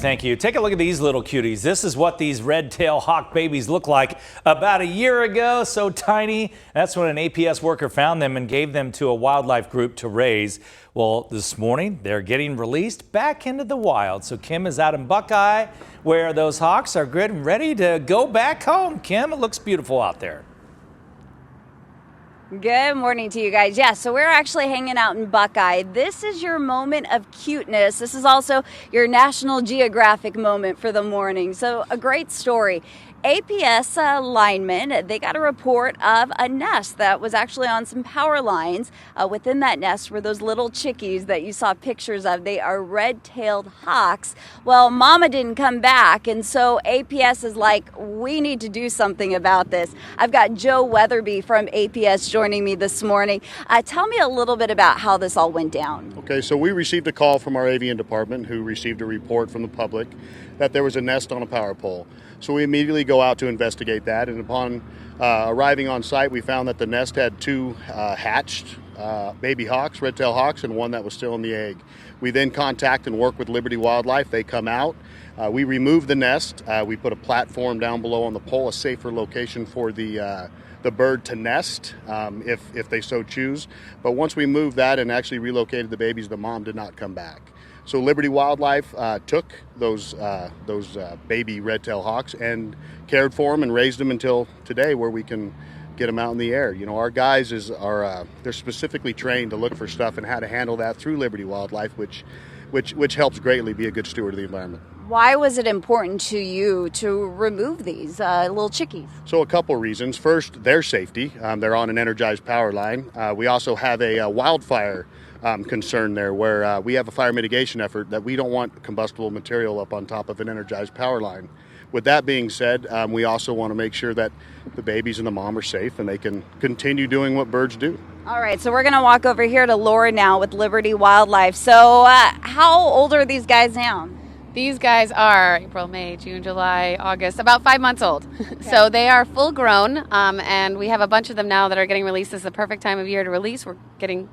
Thank you. Take a look at these little cuties. This is what these red-tailed hawk babies look like about a year ago. So tiny. That's when an APS worker found them and gave them to a wildlife group to raise. Well, this morning they're getting released back into the wild. So Kim is out in Buckeye where those hawks are good and ready to go back home. Kim, it looks beautiful out there. Good morning to you guys. Yeah, so we're actually hanging out in Buckeye. This is your moment of cuteness. This is also your National Geographic moment for the morning. So a great story. APS linemen, they got a report of a nest that was actually on some power lines. Within that nest were those little chickies that you saw pictures of. They are red-tailed hawks. Well, mama didn't come back, and so APS is like, we need to do something about this. I've got Joe Weatherby from APS joining me this morning. Tell me a little bit about how this all went down. Okay, so we received a call from our avian department who received a report from the public that there was a nest on a power pole. So we immediately go out to investigate that, and upon arriving on site, we found that the nest had two hatched baby hawks, red-tailed hawks, and one that was still in the egg. We then contact and work with Liberty Wildlife. They come out. We remove the nest. We put a platform down below on the pole, a safer location for the bird to nest if they so choose. But once we moved that and actually relocated the babies, the mom did not come back. So Liberty Wildlife took those baby red-tailed hawks and cared for them and raised them until today, where we can get them out in the air. You know, our guys they're specifically trained to look for stuff and how to handle that through Liberty Wildlife, which helps greatly be a good steward of the environment. Why was it important to you to remove these little chickies? So a couple reasons. First, their safety. They're on an energized power line. We also have a wildfire concern there, where we have a fire mitigation effort that we don't want combustible material up on top of an energized power line. With that being said, we also want to make sure that the babies and the mom are safe and they can continue doing what birds do. All right, so we're going to walk over here to Laura now with Liberty Wildlife. So how old are these guys now? These guys are April, May, June, July, August, about 5 months old. Okay. So they are full grown, and we have a bunch of them now that are getting released. This is the perfect time of year to release. We're getting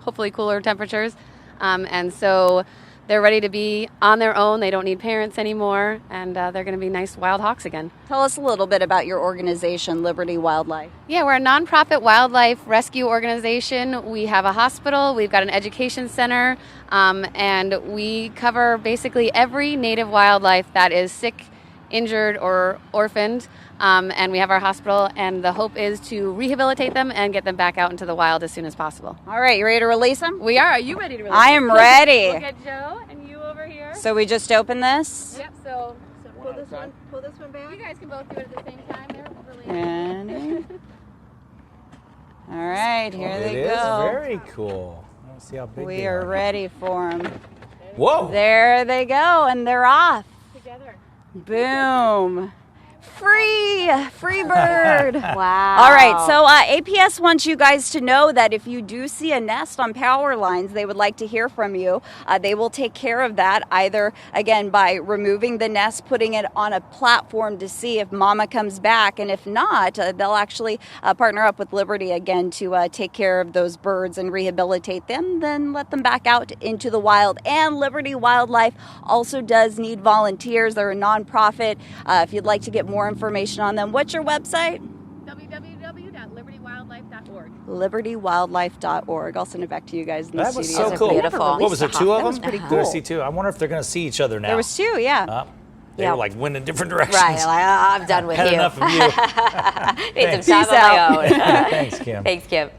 hopefully cooler temperatures, and so they're ready to be on their own. They don't need parents anymore, and they're going to be nice wild hawks again. Tell us a little bit about your organization, Liberty Wildlife. Yeah, we're a nonprofit wildlife rescue organization. We have a hospital, we've got an education center, and we cover basically every native wildlife that is sick, injured, or orphaned. And we have our hospital, and the hope is to rehabilitate them and get them back out into the wild as soon as possible. All right, you ready to release them? We are. Are you ready to release I am them? ready. Look at Joe and you over here. So we just opened this? Yep, so pull this one back. You guys can both do it at the same time. They're really Ready? All right, here they It is go. very cool. Let's see how big We they are ready for them. Whoa! There they go, and they're off. together. Boom. Free bird. Wow. All right, so APS wants you guys to know that if you do see a nest on power lines, they would like to hear from you. They will take care of that, either, again, by removing the nest, putting it on a platform to see if mama comes back, and if not, they'll actually partner up with Liberty again to take care of those birds and rehabilitate them, then let them back out into the wild. And Liberty Wildlife also does need volunteers. They're a nonprofit. If you'd like to get more information on them, what's your website? www.libertywildlife.org. libertywildlife.org. I'll send it back to you guys in the That was studio. so cool. beautiful. What was it, two of them? That was pretty There cool. was two. I wonder if they're going to see each other now. There was two, yeah. They were like went in different directions. Right, like, I'm done with Had you. enough of you. Need some Thanks. time on my own. Thanks, Kim. Thanks, Kim.